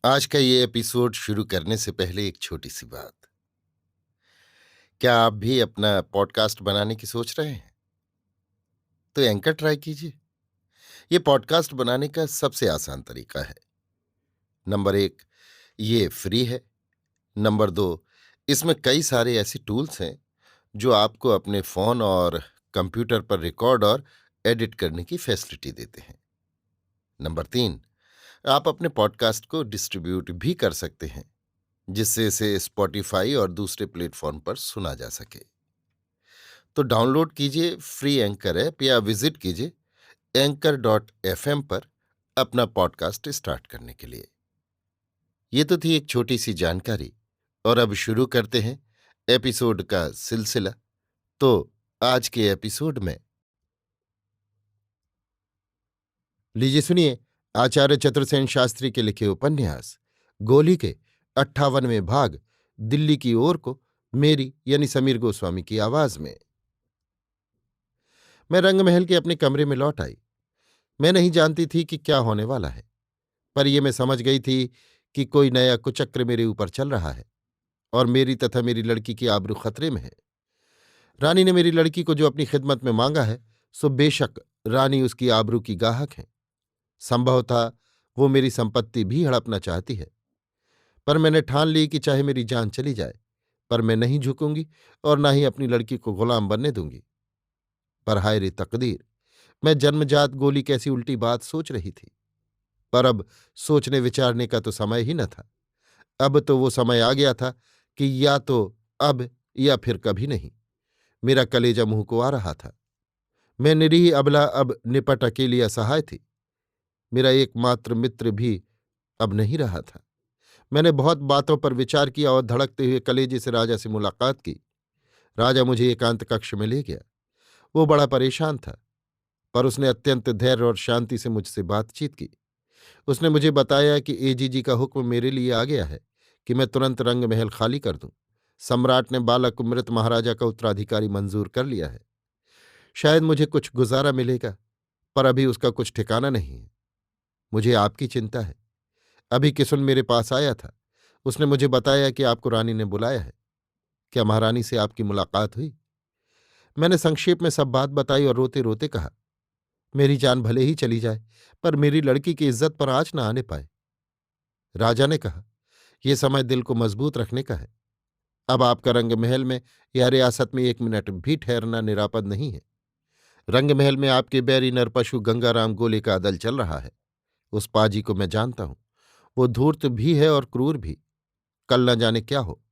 आज का ये एपिसोड शुरू करने से पहले एक छोटी सी बात। क्या आप भी अपना पॉडकास्ट बनाने की सोच रहे हैं? तो एंकर ट्राई कीजिए। ये पॉडकास्ट बनाने का सबसे आसान तरीका है। नंबर एक, ये फ्री है। नंबर दो, इसमें कई सारे ऐसे टूल्स हैं जो आपको अपने फोन और कंप्यूटर पर रिकॉर्ड और एडिट करने की फैसिलिटी देते हैं। नंबर तीन, आप अपने पॉडकास्ट को डिस्ट्रीब्यूट भी कर सकते हैं, जिससे इसे स्पॉटिफाई और दूसरे प्लेटफॉर्म पर सुना जा सके। तो डाउनलोड कीजिए फ्री एंकर ऐप या विजिट कीजिए anchor.fm पर अपना पॉडकास्ट स्टार्ट करने के लिए। ये तो थी एक छोटी सी जानकारी, और अब शुरू करते हैं एपिसोड का सिलसिला। तो आज के एपिसोड में लीजिए सुनिए आचार्य चतुर्सेन शास्त्री के लिखे उपन्यास गोली के 58वें भाग दिल्ली की ओर को, मेरी यानी समीर गोस्वामी की आवाज में। मैं रंगमहल के अपने कमरे में लौट आई। मैं नहीं जानती थी कि क्या होने वाला है, पर यह मैं समझ गई थी कि कोई नया कुचक्र मेरे ऊपर चल रहा है और मेरी तथा मेरी लड़की की आबरू खतरे में है। रानी ने मेरी लड़की को जो अपनी खिदमत में मांगा है, सो बेशक रानी उसकी आबरू की गाहक है। संभव था वो मेरी संपत्ति भी हड़पना चाहती है, पर मैंने ठान ली कि चाहे मेरी जान चली जाए, पर मैं नहीं झुकूंगी और न ही अपनी लड़की को गुलाम बनने दूंगी। पर हाय रे तकदीर, मैं जन्मजात गोली कैसी उल्टी बात सोच रही थी। पर अब सोचने विचारने का तो समय ही न था। अब तो वो समय आ गया था कि या तो अब या फिर कभी नहीं। मेरा कलेजा मुंह को आ रहा था। मैं निरीह अबला अब निपट अकेली असहाय थी। मेरा एकमात्र मित्र भी अब नहीं रहा था। मैंने बहुत बातों पर विचार किया और धड़कते हुए कलेजे से राजा से मुलाकात की। राजा मुझे एकांत कक्ष में ले गया। वो बड़ा परेशान था, पर उसने अत्यंत धैर्य और शांति से मुझसे बातचीत की। उसने मुझे बताया कि एजीजी का हुक्म मेरे लिए आ गया है कि मैं तुरंत रंग महल खाली कर दूं। सम्राट ने बालक मृत महाराजा का उत्तराधिकारी मंजूर कर लिया है। शायद मुझे कुछ गुजारा मिलेगा, पर अभी उसका कुछ ठिकाना नहीं है। मुझे आपकी चिंता है। अभी किसुन मेरे पास आया था। उसने मुझे बताया कि आपको रानी ने बुलाया है। क्या महारानी से आपकी मुलाकात हुई? मैंने संक्षेप में सब बात बताई और रोते रोते कहा, मेरी जान भले ही चली जाए, पर मेरी लड़की की इज्जत पर आँच न आने पाए। राजा ने कहा, यह समय दिल को मजबूत रखने का है। अब आपका रंग महल में या रियासत में एक मिनट भी ठहरना निरापद नहीं है। रंग महल में आपके बैरी नरपशु गंगाराम गोले का दल चल रहा है। उस पाजी को मैं जानता हूं। वो धूर्त भी है और क्रूर भी। कल न जाने क्या हो।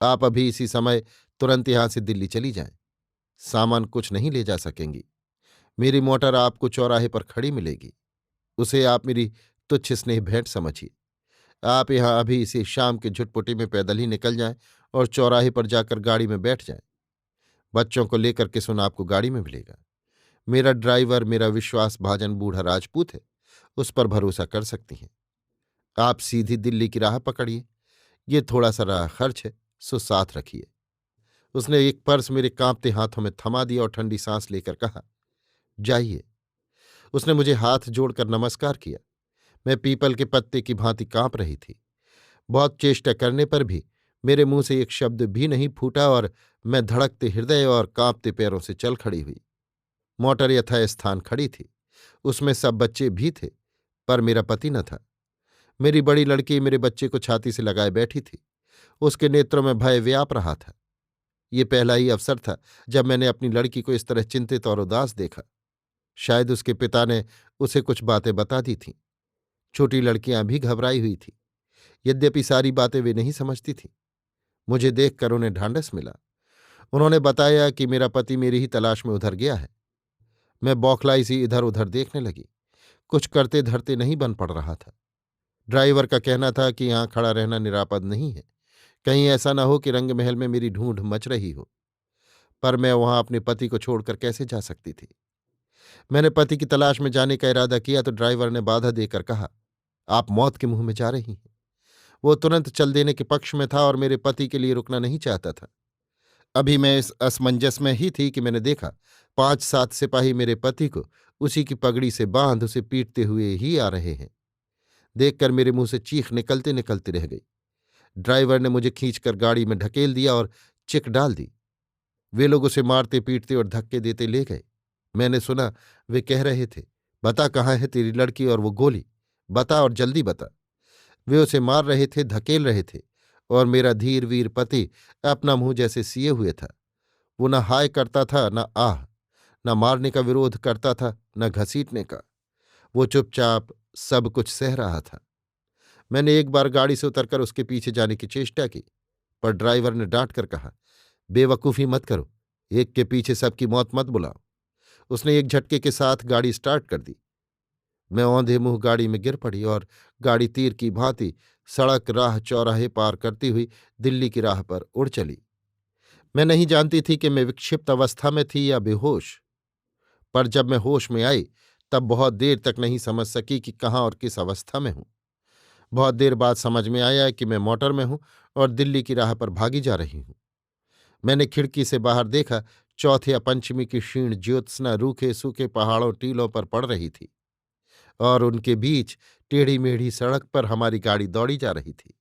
आप अभी इसी समय तुरंत यहां से दिल्ली चली जाएं। सामान कुछ नहीं ले जा सकेंगी। मेरी मोटर आपको चौराहे पर खड़ी मिलेगी। उसे आप मेरी तुच्छ स्नेह भेंट समझिए। आप यहां अभी इसी शाम के झुटपुटी में पैदल ही निकल जाएं और चौराहे पर जाकर गाड़ी में बैठ जाएं। बच्चों को लेकर के सुन आपको गाड़ी में मिलेगा। मेरा ड्राइवर मेरा विश्वास भाजन बूढ़ा राजपूत है। उस पर भरोसा कर सकती हैं। आप सीधी दिल्ली की राह पकड़िए। ये थोड़ा सा राह खर्च है, सो साथ रखिए। उसने एक पर्स मेरे कांपते हाथों में थमा दिया और ठंडी सांस लेकर कहा, जाइए। उसने मुझे हाथ जोड़कर नमस्कार किया। मैं पीपल के पत्ते की भांति कांप रही थी। बहुत चेष्टा करने पर भी मेरे मुंह से एक शब्द भी नहीं फूटा और मैं धड़कते हृदय और कांपते पैरों से चल खड़ी हुई। मोटर यथास्थान खड़ी थी। उसमें सब बच्चे भी थे, पर मेरा पति न था। मेरी बड़ी लड़की मेरे बच्चे को छाती से लगाए बैठी थी। उसके नेत्रों में भय व्याप रहा था। ये पहला ही अवसर था जब मैंने अपनी लड़की को इस तरह चिंतित और उदास देखा। शायद उसके पिता ने उसे कुछ बातें बता दी थीं। छोटी लड़कियां भी घबराई हुई थी। यद्यपि सारी बातें वे नहीं समझती थीं। मुझे देखकर उन्हें ढांढस मिला। उन्होंने बताया कि मेरा पति मेरी ही तलाश में उधर गया है। मैं बौखलाई सी इधर उधर देखने लगी। कुछ करते धरते नहीं बन पड़ रहा था। ड्राइवर का कहना था कि यहां खड़ा रहना निरापद नहीं है। कहीं ऐसा न हो कि रंग महल में मेरी ढूंढ मच रही हो। पर मैं वहां अपने पति को छोड़कर कैसे जा सकती थी? मैंने पति की तलाश में जाने का इरादा किया तो ड्राइवर ने बाधा देकर कहा, आप मौत के मुंह में जा रही हैं। वो तुरंत चल देने के पक्ष में था और मेरे पति के लिए रुकना नहीं चाहता था। अभी मैं इस असमंजस में ही थी कि मैंने देखा 5-7 सिपाही मेरे पति को उसी की पगड़ी से बांध उसे पीटते हुए ही आ रहे हैं। देखकर मेरे मुंह से चीख निकलते निकलती रह गई। ड्राइवर ने मुझे खींचकर गाड़ी में ढकेल दिया और चिक डाल दी। वे लोग उसे मारते पीटते और धक्के देते ले गए। मैंने सुना वे कह रहे थे, बता कहाँ है तेरी लड़की और वो गोली, बता और जल्दी बता। वे उसे मार रहे थे, धकेल रहे थे, और मेरा धीर वीर पति अपना मुंह जैसे सिए हुए था। वो न हाय करता था न आह, न मारने का विरोध करता था न घसीटने का। वो चुपचाप सब कुछ सह रहा था। मैंने एक बार गाड़ी से उतरकर उसके पीछे जाने की चेष्टा की, पर ड्राइवर ने डांट कर कहा, बेवकूफ़ी मत करो, एक के पीछे सबकी मौत मत बुलाओ। उसने एक झटके के साथ गाड़ी स्टार्ट कर दी। मैं औंधे मुंह गाड़ी में गिर पड़ी और गाड़ी तीर की भांति सड़क राह चौराहे पार करती हुई दिल्ली की राह पर उड़ चली। मैं नहीं जानती थी कि मैं विक्षिप्त अवस्था में थी या बेहोश, पर जब मैं होश में आई तब बहुत देर तक नहीं समझ सकी कि कहाँ और किस अवस्था में हूं। बहुत देर बाद समझ में आया कि मैं मोटर में हूं और दिल्ली की राह पर भागी जा रही हूं। मैंने खिड़की से बाहर देखा, चौथ या पंचमी की क्षीण ज्योत्सना रूखे सूखे पहाड़ों टीलों पर पड़ रही थी, और उनके बीच टेढ़ी मेढ़ी सड़क पर हमारी गाड़ी दौड़ी जा रही थी।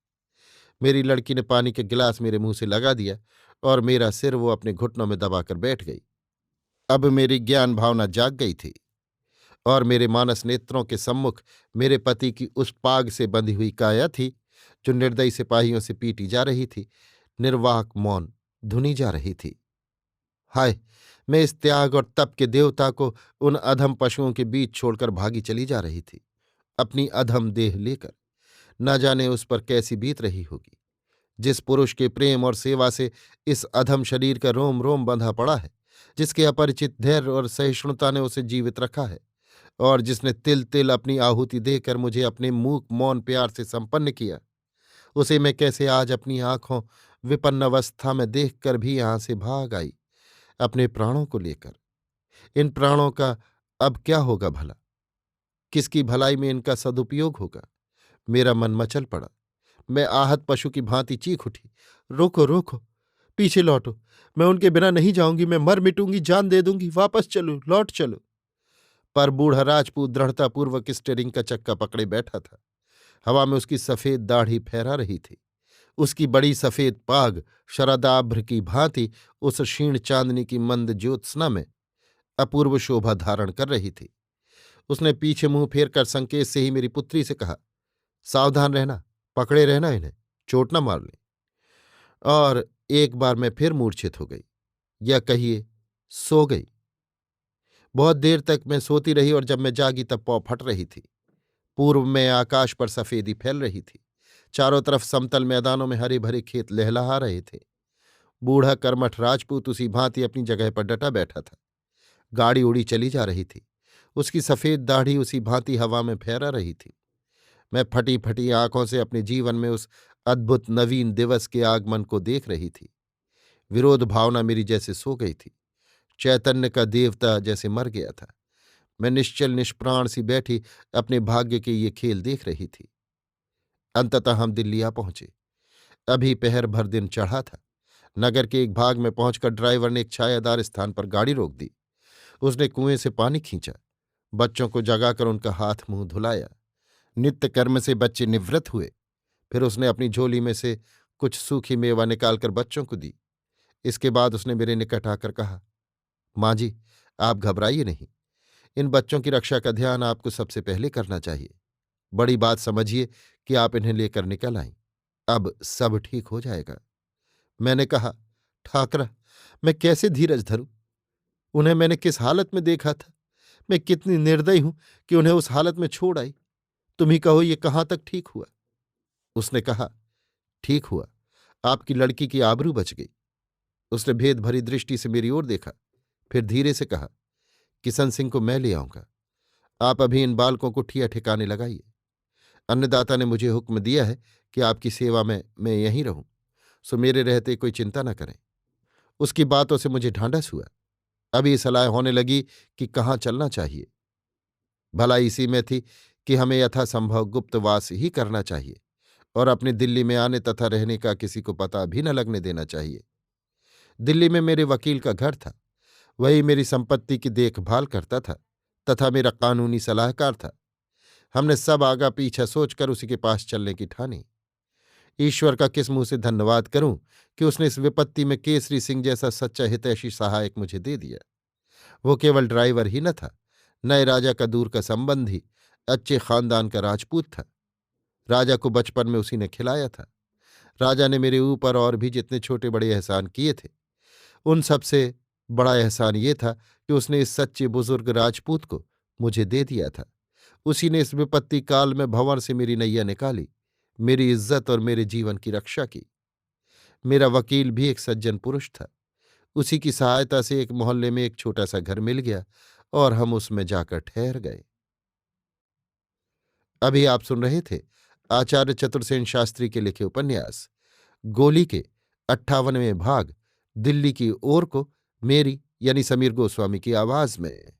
मेरी लड़की ने पानी के गिलास मेरे मुंह से लगा दिया और मेरा सिर वो अपने घुटनों में दबाकर बैठ गई। अब मेरी ज्ञान भावना जाग गई थी और मेरे मानस नेत्रों के सम्मुख मेरे पति की उस पाग से बंधी हुई काया थी, जो निर्दयी सिपाहियों से पीटी जा रही थी, निर्वाक मौन धुनी जा रही थी। हाय, मैं इस त्याग और तप के देवता को उन अधम पशुओं के बीच छोड़कर भागी चली जा रही थी, अपनी अधम देह लेकर। न जाने उस पर कैसी बीत रही होगी, जिस पुरुष के प्रेम और सेवा से इस अधम शरीर का रोम रोम बंधा पड़ा है, जिसके अपरिचित धैर्य और सहिष्णुता ने उसे जीवित रखा है, और जिसने तिल तिल अपनी आहुति देकर मुझे अपने मूक मौन प्यार से संपन्न किया, उसे मैं कैसे आज अपनी आंखों विपन्न अवस्था में देखकर भी यहां से भाग आई, अपने प्राणों को लेकर। इन प्राणों का अब क्या होगा भला? किसकी भलाई में इनका सदुपयोग होगा? मेरा मन मचल पड़ा। मैं आहत पशु की भांति चीख उठी, रोको रोको, पीछे लौटो, मैं उनके बिना नहीं जाऊंगी, मैं मर मिटूंगी, जान दे दूंगी, वापस चलो, लौट चलो। पर बूढ़ा राजपूत दृढ़तापूर्वक स्टीयरिंग का चक्का पकड़े बैठा था। हवा में उसकी सफेद दाढ़ी फहरा रही थी। उसकी बड़ी सफेद पाग शरदाभ्र की भांति उस क्षीण चांदनी की मंद ज्योत्सना में अपूर्व शोभा धारण कर रही थी। उसने पीछे मुंह फेर कर संकेत से ही मेरी पुत्री से कहा, सावधान रहना, पकड़े रहना इन्हें, चोट न मार लें। और एक बार मैं फिर मूर्छित हो गई, या कहिए सो गई। बहुत देर तक मैं सोती रही, और जब मैं जागी तब पौ फट रही थी। पूर्व में आकाश पर सफेदी फैल रही थी। चारों तरफ समतल मैदानों में हरे भरे खेत लहलहा रहे थे। बूढ़ा कर्मठ राजपूत उसी भांति अपनी जगह पर डटा बैठा था। गाड़ी उड़ी चली जा रही थी। उसकी सफेद दाढ़ी उसी भांति हवा में फहरा रही थी। मैं फटी फटी आंखों से अपने जीवन में उस अद्भुत नवीन दिवस के आगमन को देख रही थी। विरोध भावना मेरी जैसे सो गई थी। चैतन्य का देवता जैसे मर गया था। मैं निश्चल निष्प्राण सी बैठी अपने भाग्य के ये खेल देख रही थी। अंततः हम दिल्ली आ पहुंचे। अभी पहर भर दिन चढ़ा था। नगर के एक भाग में पहुंचकर ड्राइवर ने एक छायादार स्थान पर गाड़ी रोक दी। उसने कुएं से पानी खींचा, बच्चों को जगाकर उनका हाथ मुंह धुलाया। नित्य कर्म से बच्चे निवृत्त हुए। फिर उसने अपनी झोली में से कुछ सूखी मेवा निकालकर बच्चों को दी। इसके बाद उसने मेरे निकट आकर कहा, माँ जी, आप घबराइए नहीं। इन बच्चों की रक्षा का ध्यान आपको सबसे पहले करना चाहिए। बड़ी बात समझिए कि आप इन्हें लेकर निकल आईं। अब सब ठीक हो जाएगा। मैंने कहा, ठाकरा, मैं कैसे धीरज धरूं? उन्हें मैंने किस हालत में देखा था। मैं कितनी निर्दयी हूं कि उन्हें उस हालत में छोड़ आई। तुम ही कहो, ये कहाँ तक ठीक हुआ? उसने कहा, ठीक हुआ, आपकी लड़की की आबरू बच गई। उसने भेद भरी दृष्टि से मेरी ओर देखा, फिर धीरे से कहा, किशन सिंह को मैं ले आऊंगा। आप अभी इन बालकों को ठिया ठिकाने लगाइए। अन्नदाता ने मुझे हुक्म दिया है कि आपकी सेवा में मैं यहीं रहूं, सो मेरे रहते कोई चिंता न करें। उसकी बातों से मुझे ढांढस हुआ। अभी सलाह होने लगी कि कहाँ चलना चाहिए। भला इसी में थी कि हमें यथासंभव गुप्तवास ही करना चाहिए और अपने दिल्ली में आने तथा रहने का किसी को पता भी न लगने देना चाहिए। दिल्ली में मेरे वकील का घर था। वही मेरी संपत्ति की देखभाल करता था तथा मेरा कानूनी सलाहकार था। हमने सब आगा पीछा सोचकर उसी के पास चलने की ठानी। ईश्वर का किस मुंह से धन्यवाद करूं कि उसने इस विपत्ति में केसरी सिंह जैसा सच्चा हितैषी सहायक मुझे दे दिया। वो केवल ड्राइवर ही न था, नए राजा का दूर का संबंधी, अच्छे खानदान का राजपूत था। राजा को बचपन में उसी ने खिलाया था। राजा ने मेरे ऊपर और भी जितने छोटे बड़े एहसान किए थे, उन सबसे बड़ा एहसान ये था कि उसने इस सच्चे बुजुर्ग राजपूत को मुझे दे दिया था। उसी ने इस विपत्ति काल में भंवर से मेरी नैया निकाली, मेरी इज्जत और मेरे जीवन की रक्षा की। मेरा वकील भी एक सज्जन पुरुष था। उसी की सहायता से एक मोहल्ले में एक छोटा सा घर मिल गया और हम उसमें जाकर ठहर गए। अभी आप सुन रहे थे आचार्य चतुर्सेन शास्त्री के लिखे उपन्यास गोली के 58वें भाग दिल्ली की ओर को, मेरी यानी समीर गोस्वामी की आवाज में।